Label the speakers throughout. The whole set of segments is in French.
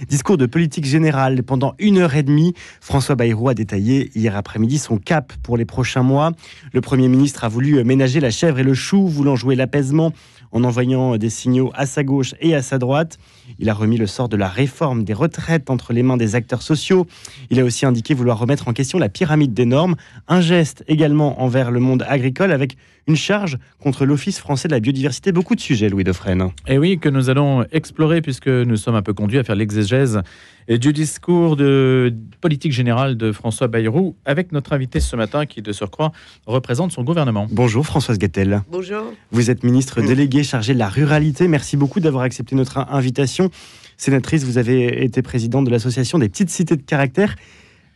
Speaker 1: Discours de politique générale pendant 1h30. François Bayrou a détaillé hier après-midi son cap pour les prochains mois. Le Premier ministre a voulu ménager la chèvre et le chou, voulant jouer l'apaisement en envoyant des signaux à sa gauche et à sa droite. Il a remis le sort de la réforme des retraites entre les mains des acteurs sociaux. Il a aussi indiqué vouloir remettre en question la pyramide des normes. Un geste également envers le monde agricole avec une charge contre l'Office français de la biodiversité. Beaucoup de sujets, Louis Dauphren.
Speaker 2: Et oui, que nous allons explorer puisque nous sommes un peu conduits à faire l'exégèse du discours de politique générale de François Bayrou avec notre invité ce matin qui, de surcroît, représente son gouvernement.
Speaker 1: Bonjour Françoise Gatel.
Speaker 3: Bonjour.
Speaker 1: Vous êtes ministre déléguée chargée de la ruralité. Merci beaucoup d'avoir accepté notre invitation. Sénatrice, vous avez été présidente de l'association des petites cités de caractère.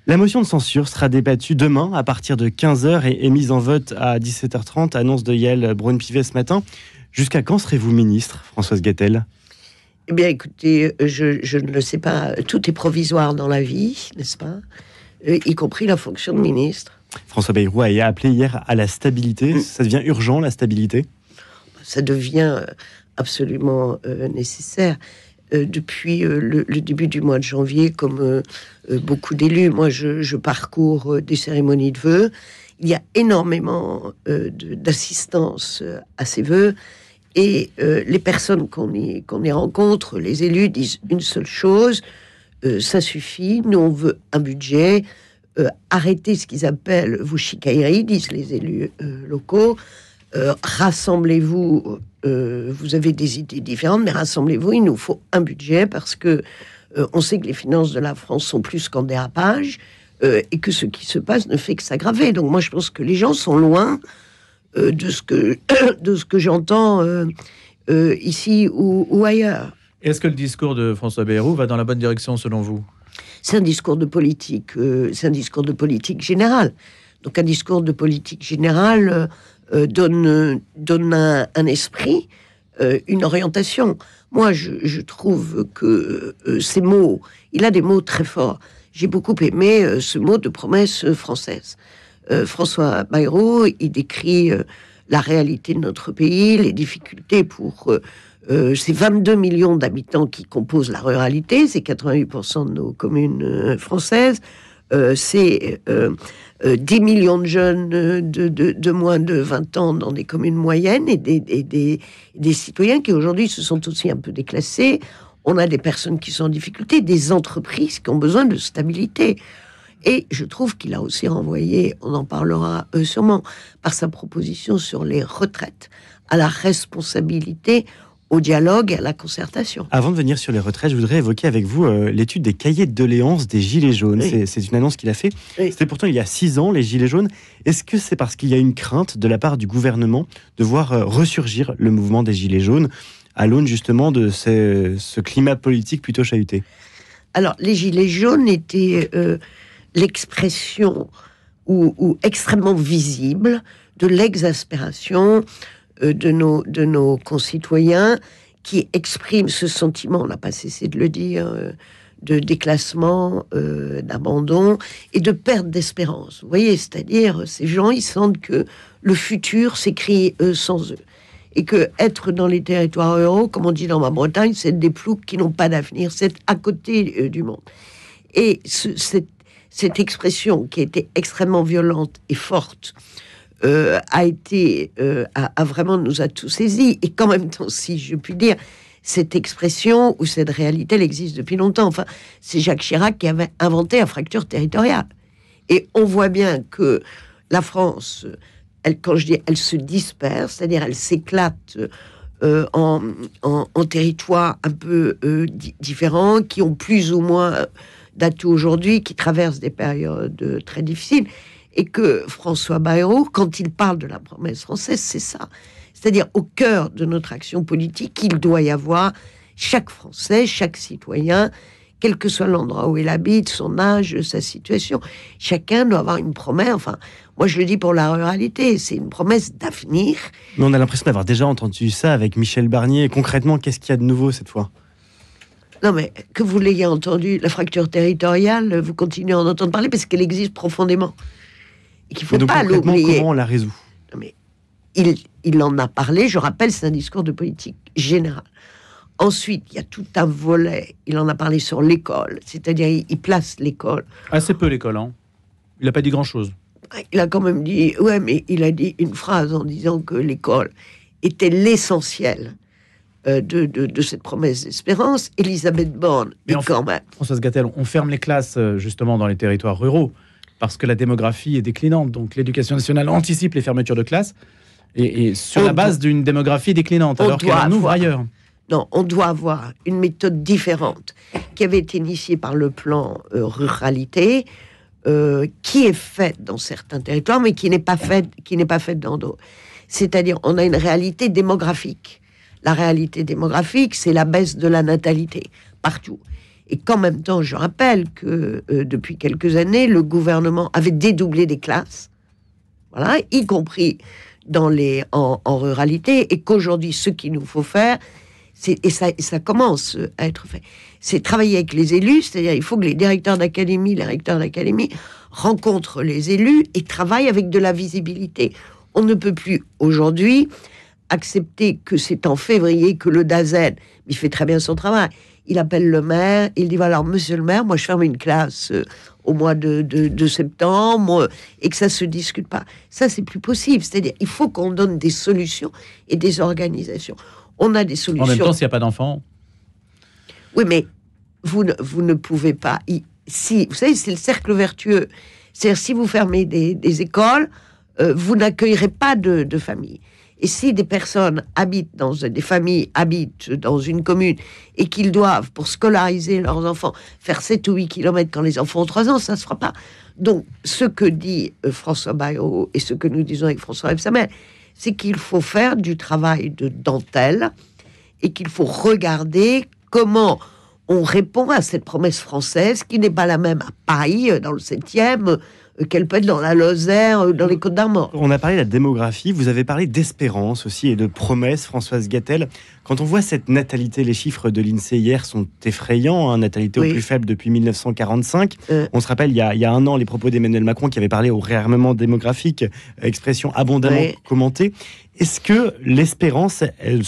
Speaker 1: La motion de censure sera débattue demain à partir de 15h et mise en vote à 17h30, annonce de Yael Braun-Pivet ce matin. Jusqu'à quand serez-vous ministre, Françoise Gatel ?
Speaker 3: Eh bien, écoutez, je ne le sais pas. Tout est provisoire dans la vie, n'est-ce pas ? Y compris la fonction de ministre.
Speaker 1: François Bayrou a appelé hier à la stabilité. Ça devient urgent, la stabilité ?
Speaker 3: Ça devient absolument nécessaire. Depuis le début du mois de janvier, comme beaucoup d'élus, moi je parcours des cérémonies de vœux. Il y a énormément d'assistance à ces vœux et les personnes qu'on y rencontre, les élus disent une seule chose, ça suffit, nous on veut un budget, arrêtez ce qu'ils appellent vos chicailleries, disent les élus locaux, rassemblez-vous. Vous avez des idées différentes, mais rassemblez-vous, il nous faut un budget parce que on sait que les finances de la France sont plus qu'en dérapage et que ce qui se passe ne fait que s'aggraver. Donc moi, je pense que les gens sont loin de ce que j'entends ici ou ailleurs.
Speaker 2: Est-ce que le discours de François Bayrou va dans la bonne direction selon vous ?
Speaker 3: C'est un discours de politique, générale. Donc un discours de politique générale donne un esprit, une orientation. Moi, je trouve que ces mots, il a des mots très forts. J'ai beaucoup aimé ce mot de promesse française. François Bayrou, il décrit la réalité de notre pays, les difficultés pour ces 22 millions d'habitants qui composent la ruralité, c'est 88% de nos communes françaises, c'est 10 millions de jeunes de moins de 20 ans dans des communes moyennes et des citoyens qui aujourd'hui se sont aussi un peu déclassés. On a des personnes qui sont en difficulté, des entreprises qui ont besoin de stabilité. Et je trouve qu'il a aussi renvoyé, on en parlera sûrement, par sa proposition sur les retraites, à la responsabilité, au dialogue et à la concertation.
Speaker 1: Avant de venir sur les retraites, je voudrais évoquer avec vous l'étude des cahiers de doléances des Gilets jaunes. Oui. C'est une annonce qu'il a fait. Oui. C'était pourtant il y a 6 ans, les Gilets jaunes. Est-ce que c'est parce qu'il y a une crainte de la part du gouvernement de voir ressurgir le mouvement des Gilets jaunes à l'aune justement de ce climat politique plutôt chahuté ?
Speaker 3: Alors, les Gilets jaunes étaient l'expression ou extrêmement visible de l'exaspération de nos concitoyens qui expriment ce sentiment, on n'a pas cessé de le dire, de déclassement, d'abandon et de perte d'espérance. Vous voyez, c'est-à-dire ces gens, ils sentent que le futur s'écrit sans eux. Et que être dans les territoires ruraux, comme on dit dans ma Bretagne, c'est des ploucs qui n'ont pas d'avenir, c'est à côté du monde. Et cette expression qui était extrêmement violente et forte a vraiment nous a tous saisis. Et qu'en même temps, si je puis dire, cette expression ou cette réalité, elle existe depuis longtemps. Enfin, c'est Jacques Chirac qui avait inventé la fracture territoriale. Et on voit bien que la France, quand je dis elle se disperse, c'est-à-dire elle s'éclate en territoires un peu différents, qui ont plus ou moins d'atouts aujourd'hui, qui traversent des périodes très difficiles. Et que François Bayrou, quand il parle de la promesse française, c'est ça. C'est-à-dire, au cœur de notre action politique, il doit y avoir chaque Français, chaque citoyen, quel que soit l'endroit où il habite, son âge, sa situation. Chacun doit avoir une promesse. Enfin, moi, je le dis pour la ruralité, c'est une promesse d'avenir.
Speaker 1: Mais on a l'impression d'avoir déjà entendu ça avec Michel Barnier. Concrètement, qu'est-ce qu'il y a de nouveau cette fois ?
Speaker 3: Non, mais que vous l'ayez entendu, la fracture territoriale, vous continuez à en entendre parler parce qu'elle existe profondément. Et qu'il ne faut pas l'oublier.
Speaker 1: Comment on la résout ?
Speaker 3: Non, mais il en a parlé, je rappelle, c'est un discours de politique générale. Ensuite, il y a tout un volet, il en a parlé sur l'école, c'est-à-dire il place l'école.
Speaker 2: Assez peu l'école, hein. Il n'a pas dit grand-chose.
Speaker 3: Il a quand même dit, ouais, mais il a dit une phrase en disant que l'école était l'essentiel de cette promesse d'espérance. Elisabeth Borne,
Speaker 2: Mais
Speaker 3: quand même.
Speaker 2: Françoise Gatel, on ferme les classes justement dans les territoires ruraux parce que la démographie est déclinante. Donc l'éducation nationale anticipe les fermetures de classes et sur la base d'une démographie déclinante, alors qu'elle en ouvre ailleurs.
Speaker 3: Non, on doit avoir une méthode différente qui avait été initiée par le plan ruralité, qui est faite dans certains territoires, mais qui n'est pas faite dans d'autres. C'est-à-dire, on a une réalité démographique. La réalité démographique, c'est la baisse de la natalité partout. Et qu'en même temps, je rappelle que depuis quelques années, le gouvernement avait dédoublé des classes, voilà, y compris en ruralité, et qu'aujourd'hui, ce qu'il nous faut faire, et ça commence à être fait, c'est travailler avec les élus, c'est-à-dire il faut que les directeurs d'académie, les recteurs d'académie rencontrent les élus et travaillent avec de la visibilité. On ne peut plus aujourd'hui accepter que c'est en février que le DAZEN, il fait très bien son travail, il appelle le maire, il dit voilà, monsieur le maire, moi je ferme une classe au mois de septembre, et que ça se discute pas. Ça, c'est plus possible. C'est-à-dire, il faut qu'on donne des solutions et des organisations. On a des solutions.
Speaker 2: En même temps, s'il n'y a pas d'enfants.
Speaker 3: Oui, mais vous ne pouvez pas. Vous savez, c'est le cercle vertueux. C'est-à-dire, si vous fermez des écoles, vous n'accueillerez pas de familles. Et si des personnes des familles habitent dans une commune et qu'ils doivent, pour scolariser leurs enfants, faire 7 ou 8 kilomètres quand les enfants ont 3 ans, ça ne se fera pas. Donc, ce que dit François Bayrou et ce que nous disons avec François Rebsamen, c'est qu'il faut faire du travail de dentelle et qu'il faut regarder comment on répond à cette promesse française qui n'est pas la même à Paris, dans le 7e, qu'elle peut être dans la Lozère, dans les Côtes-d'Armor.
Speaker 1: On a parlé de la démographie, vous avez parlé d'espérance aussi et de promesses, Françoise Gatel. Quand on voit cette natalité, les chiffres de l'INSEE hier sont effrayants, hein, natalité au plus faible depuis 1945. On se rappelle, il y a un an, les propos d'Emmanuel Macron qui avait parlé au réarmement démographique, expression abondamment commentée. Est-ce que l'espérance,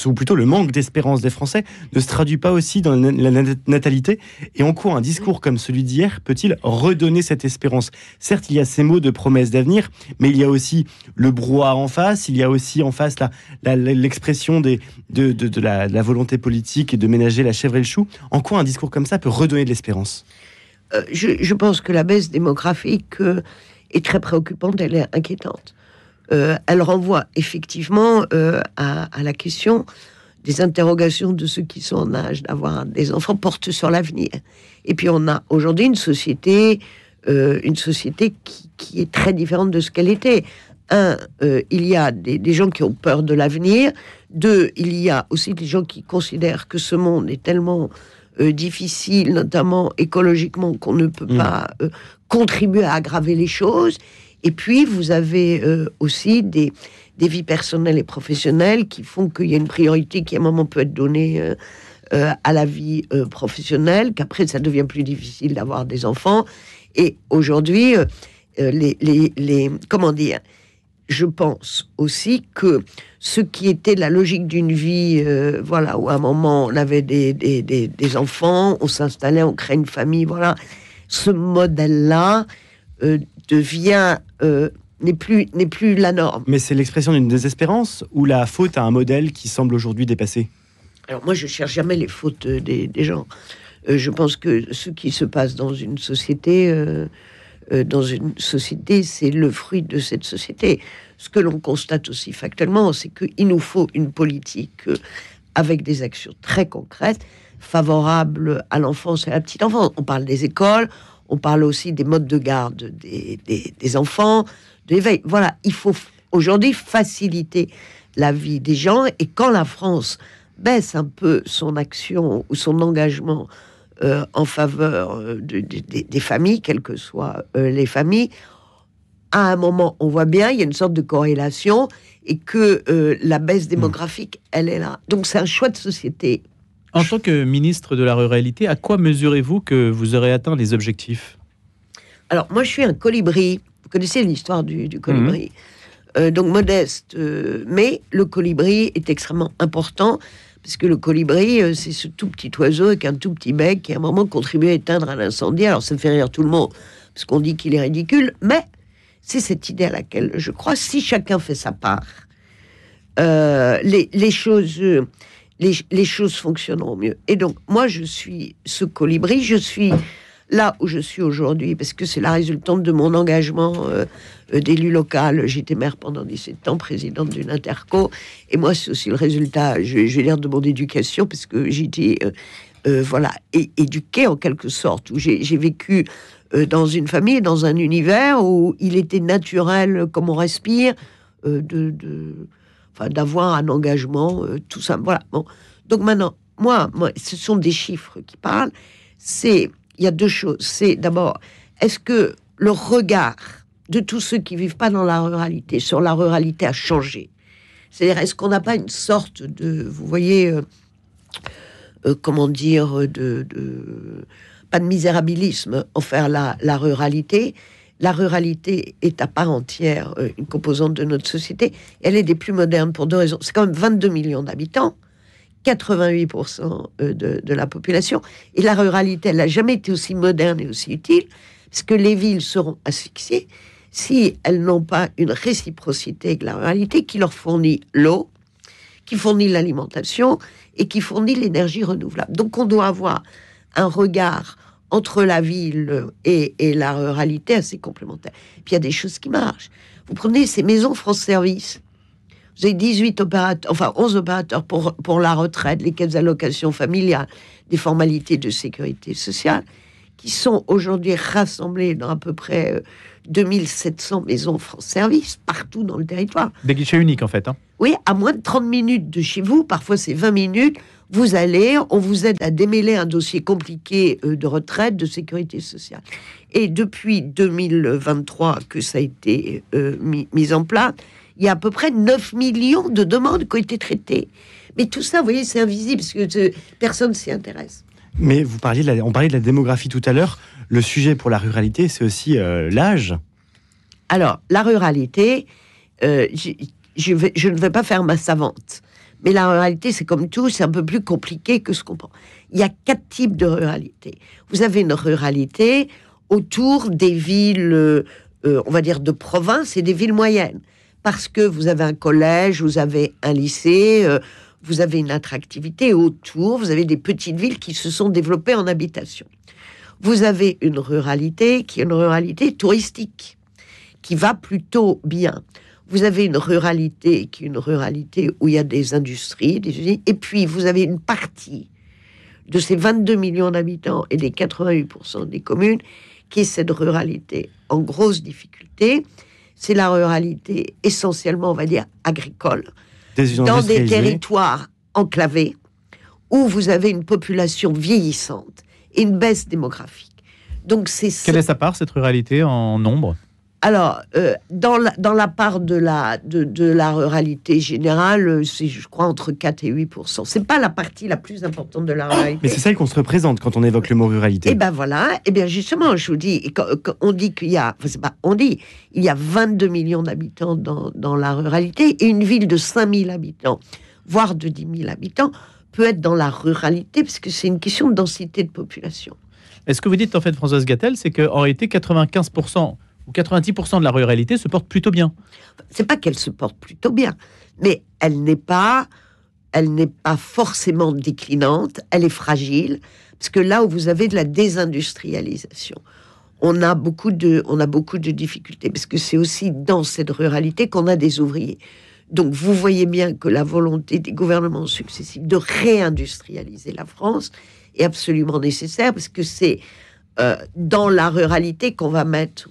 Speaker 1: ou plutôt le manque d'espérance des Français, ne se traduit pas aussi dans la natalité? Et en quoi un discours comme celui d'hier peut-il redonner cette espérance? Certes, il y a ces mots de promesse d'avenir, mais il y a aussi le brouhaha en face, il y a aussi en face l'expression de la volonté politique et de ménager la chèvre et le chou. En quoi un discours comme ça peut redonner de l'espérance?
Speaker 3: Je pense que la baisse démographique est très préoccupante, elle est inquiétante. Elle renvoie effectivement à la question des interrogations de ceux qui sont en âge d'avoir des enfants, portent sur l'avenir. Et puis on a aujourd'hui une société qui est très différente de ce qu'elle était. Il y a des gens qui ont peur de l'avenir. 2, il y a aussi des gens qui considèrent que ce monde est tellement difficile, notamment écologiquement, qu'on ne peut pas contribuer à aggraver les choses. Et puis, vous avez aussi des vies personnelles et professionnelles qui font qu'il y a une priorité qui, à un moment, peut être donnée à la vie professionnelle, qu'après, ça devient plus difficile d'avoir des enfants. Et aujourd'hui, comment dire, je pense aussi que ce qui était la logique d'une vie, voilà, où à un moment, on avait des enfants, on s'installait, on crée une famille, voilà, ce modèle-là n'est plus la norme.
Speaker 1: Mais c'est l'expression d'une désespérance ou la faute à un modèle qui semble aujourd'hui dépassé?
Speaker 3: Alors moi, je cherche jamais les fautes des gens. Je pense que ce qui se passe dans une société, c'est le fruit de cette société. Ce que l'on constate aussi factuellement, c'est qu'il nous faut une politique avec des actions très concrètes, favorables à l'enfance et à la petite enfance. On parle des écoles, on parle aussi des modes de garde des enfants, de l'éveil. Voilà, il faut aujourd'hui faciliter la vie des gens. Et quand la France baisse un peu son action ou son engagement en faveur des familles, quelles que soient les familles, à un moment, on voit bien, il y a une sorte de corrélation et que la baisse démographique, elle est là. Donc c'est un choix de société.
Speaker 2: En tant que ministre de la Ruralité, à quoi mesurez-vous que vous aurez atteint les objectifs?
Speaker 3: Alors, moi, je suis un colibri. Vous connaissez l'histoire du colibri. Donc, modeste. Mais le colibri est extrêmement important Parce que le colibri, c'est ce tout petit oiseau avec un tout petit bec qui, à un moment, contribue à éteindre un incendie. Alors, ça fait rire tout le monde, parce qu'on dit qu'il est ridicule, mais c'est cette idée à laquelle je crois. Si chacun fait sa part, les choses fonctionneront mieux. Et donc, moi, je suis ce colibri, je suis là où je suis aujourd'hui, parce que c'est la résultante de mon engagement d'élu local. J'étais maire pendant 17 ans, présidente d'une interco, et moi, c'est aussi le résultat, je vais dire, de mon éducation, parce que j'étais, voilà, éduquée en quelque sorte, où j'ai vécu dans une famille, dans un univers où il était naturel, comme on respire, d'avoir un engagement, tout ça. Voilà. Bon. Donc maintenant, moi, ce sont des chiffres qui parlent. Il y a deux choses. C'est d'abord, est-ce que le regard de tous ceux qui vivent pas dans la ruralité sur la ruralité a changé? C'est-à-dire, est-ce qu'on n'a pas une sorte de, vous voyez, comment dire, pas de misérabilisme envers la ruralité. La ruralité est à part entière une composante de notre société. Elle est des plus modernes pour deux raisons. C'est quand même 22 millions d'habitants, 88% de la population. Et la ruralité, elle n'a jamais été aussi moderne et aussi utile, parce que les villes seront asphyxiées si elles n'ont pas une réciprocité avec la ruralité qui leur fournit l'eau, qui fournit l'alimentation et qui fournit l'énergie renouvelable. Donc on doit avoir un regard entre la ville et la ruralité assez complémentaire. Puis il y a des choses qui marchent. Vous prenez ces maisons France Service, vous avez 18 opérateurs, enfin 11 opérateurs pour la retraite, les caisses d'allocation familiale, des formalités de sécurité sociale, qui sont aujourd'hui rassemblées dans à peu près 2700 maisons France Service, partout dans le territoire.
Speaker 2: Des guichets uniques, en fait. Hein.
Speaker 3: Oui, à moins de 30 minutes de chez vous, parfois c'est 20 minutes, vous allez, on vous aide à démêler un dossier compliqué de retraite, de sécurité sociale. Et depuis 2023 que ça a été mis en place, il y a à peu près 9 millions de demandes qui ont été traitées. Mais tout ça, vous voyez, c'est invisible, parce que personne s'y intéresse.
Speaker 1: Mais on parlait de la démographie tout à l'heure. Le sujet pour la ruralité, c'est aussi l'âge.
Speaker 3: Alors, la ruralité, je ne vais pas faire ma savante. Mais la ruralité, c'est comme tout, c'est un peu plus compliqué que ce qu'on pense. Il y a 4 types de ruralité. Vous avez une ruralité autour des villes, on va dire, de province et des villes moyennes. Parce que vous avez un collège, vous avez un lycée, vous avez une attractivité autour, vous avez des petites villes qui se sont développées en habitation. Vous avez une ruralité qui est une ruralité touristique, qui va plutôt bien. Vous avez une ruralité qui est une ruralité où il y a des industries, des usines, et puis vous avez une partie de ces 22 millions d'habitants et des 88% des communes qui est cette ruralité en grosse difficulté. C'est la ruralité essentiellement, on va dire, agricole, dans des territoires enclavés, où vous avez une population vieillissante et une baisse démographique. Donc
Speaker 2: quelle est sa part, cette ruralité, en nombre ?
Speaker 3: Alors, dans la part de la ruralité générale, c'est, je crois, entre 4 et 8%. C'est pas la partie la plus importante de la ruralité.
Speaker 1: Mais c'est celle qu'on se représente quand on évoque le mot ruralité.
Speaker 3: Et ben voilà, et bien justement, je vous dis, quand on dit qu'il y a, enfin, c'est pas, on dit, il y a 22 millions d'habitants dans la ruralité, et une ville de 5000 habitants, voire de 10 000 habitants, peut être dans la ruralité, parce que c'est une question de densité de population.
Speaker 2: Est-ce que vous dites, en fait, Françoise Gatel, c'est qu'en réalité, 95% ou 90% de la ruralité se porte plutôt bien?
Speaker 3: C'est pas qu'elle se porte plutôt bien, mais elle n'est pas forcément déclinante, elle est fragile, parce que là où vous avez de la désindustrialisation, on a beaucoup de difficultés, parce que c'est aussi dans cette ruralité qu'on a des ouvriers. Donc vous voyez bien que la volonté des gouvernements successifs de réindustrialiser la France est absolument nécessaire, parce que c'est dans la ruralité qu'on va mettre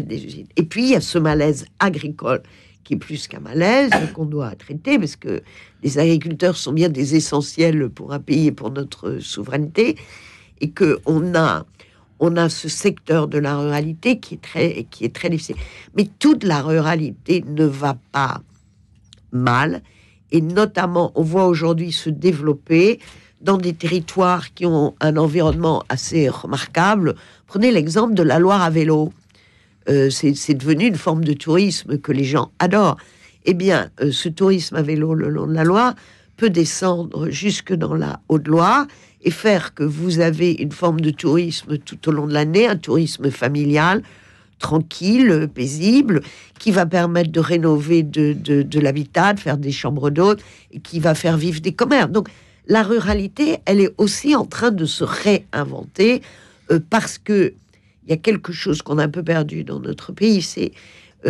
Speaker 3: des usines. Et puis il y a ce malaise agricole qui est plus qu'un malaise qu'on doit traiter, parce que les agriculteurs sont bien des essentiels pour un pays et pour notre souveraineté, et que on a ce secteur de la ruralité qui est très difficile. Mais toute la ruralité ne va pas mal, et notamment on voit aujourd'hui se développer dans des territoires qui ont un environnement assez remarquable. Prenez l'exemple de la Loire à vélo. C'est devenu une forme de tourisme que les gens adorent. Eh bien, ce tourisme à vélo le long de la Loire peut descendre jusque dans la Haute-Loire et faire que vous avez une forme de tourisme tout au long de l'année, un tourisme familial, tranquille, paisible, qui va permettre de rénover de l'habitat, de faire des chambres d'hôtes, et qui va faire vivre des commerces. Donc, la ruralité, elle est aussi en train de se réinventer, parce que il y a quelque chose qu'on a un peu perdu dans notre pays, c'est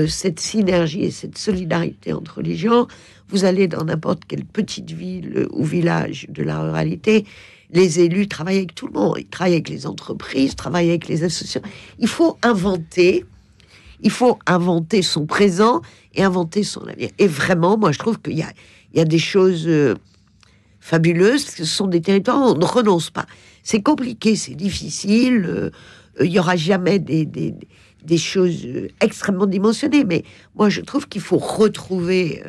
Speaker 3: cette synergie et cette solidarité entre les gens. Vous allez dans n'importe quelle petite ville ou village de la ruralité, les élus travaillent avec tout le monde, ils travaillent avec les entreprises, travaillent avec les associations. Il faut inventer son présent et inventer son avenir. Et vraiment, moi, je trouve qu'il y a des choses fabuleuses. Ce sont des territoires où on ne renonce pas. C'est compliqué, c'est difficile. Il n'y aura jamais des choses extrêmement dimensionnées. Mais moi, je trouve qu'il faut retrouver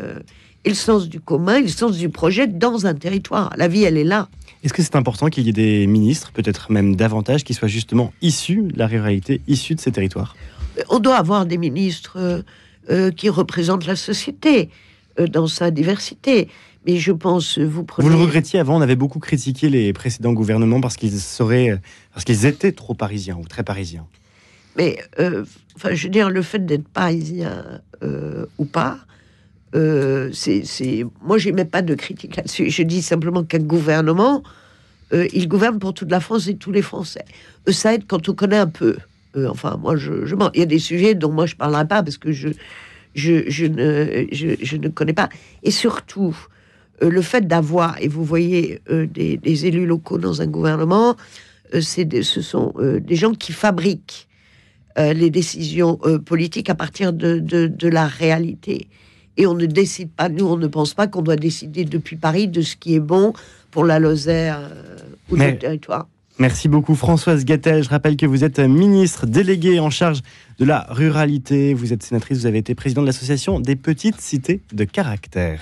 Speaker 3: le sens du commun, le sens du projet dans un territoire. La vie, elle est là.
Speaker 1: Est-ce que c'est important qu'il y ait des ministres, peut-être même davantage, qui soient justement issus de la ruralité, issus de ces territoires ?
Speaker 3: On doit avoir des ministres qui représentent la société dans sa diversité. Mais je pense, vous
Speaker 1: le regrettiez avant, on avait beaucoup critiqué les précédents gouvernements parce qu'ils étaient trop parisiens ou très parisiens.
Speaker 3: Mais, je veux dire, le fait d'être parisien ou pas, moi, je n'émets pas de critique là-dessus. Je dis simplement qu'un gouvernement, il gouverne pour toute la France et tous les Français. Ça aide quand on connaît un peu. Moi, il y a des sujets dont moi, je ne parlerai pas parce que je ne connais pas. Et surtout, le fait d'avoir, et vous voyez des élus locaux dans un gouvernement, ce sont des gens qui fabriquent les décisions politiques à partir de la réalité. Et on ne décide pas, nous, on ne pense pas qu'on doit décider depuis Paris de ce qui est bon pour la Lozère ou d'autres territoires.
Speaker 1: Merci beaucoup Françoise Gatel. Je rappelle que vous êtes ministre déléguée en charge de la ruralité. Vous êtes sénatrice, vous avez été présidente de l'association des petites cités de caractère.